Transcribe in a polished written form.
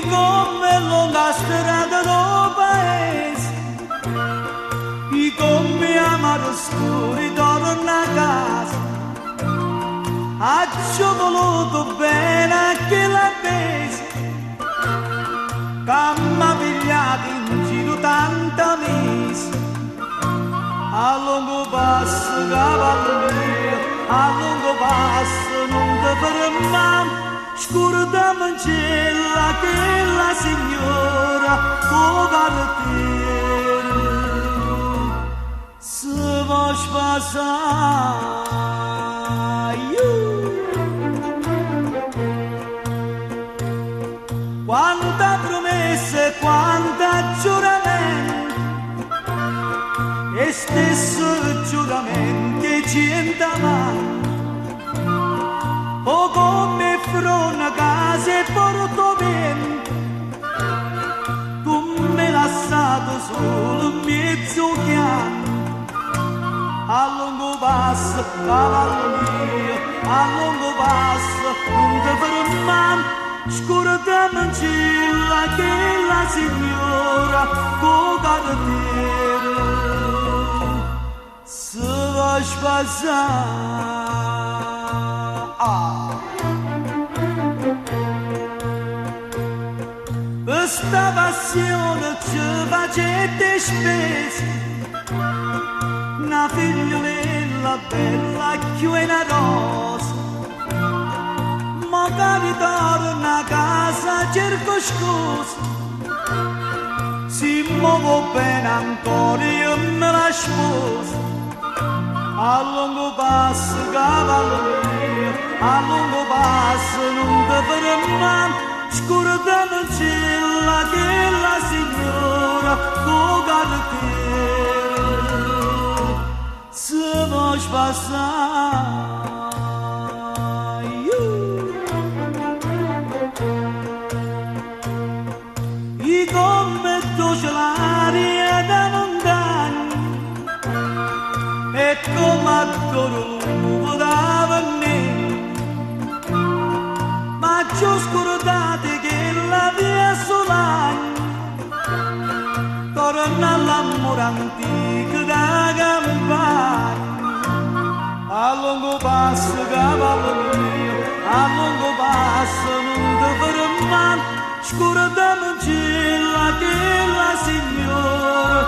Come lunga strada del paese, e come amaro scuri torna a casa, ci ho voluto bene anche la pesa, che m'ha pigliato in giro tanta mesi, a lungo passo cavallo mio, a lungo passo non ti fermare. Scordam in cielo che la signora può partire se vuoi passare. Quanta promesse, quanta giuramenti, e stesso giuramenti ci amanti. O come frona casa e porto vento, tu mi hai lasciato solo in mezzo chiaro. A lungo passo, cavallo mio, a lungo passo, non ti fermare, scordami in cielo che la signora può partire se vuoi passare. Questa passione ci facete spese, una figliolella bella che una rosa, magari torna a casa cerco scusa, si muovo bene ancora io me la sposo. A lungo passo cavallo mio, a lungo passo non ti fermare, scordami in cielo che la signora può partire se vuoi passare. I come dolce l'aria da montagna, e come adoro l'uovo da venire, ma ci ho scordato che la via solagna torna all'amore antico da campagna. A lungo passo cavallo mio, a lungo passo non ti fermare, scordami in cielo che la signora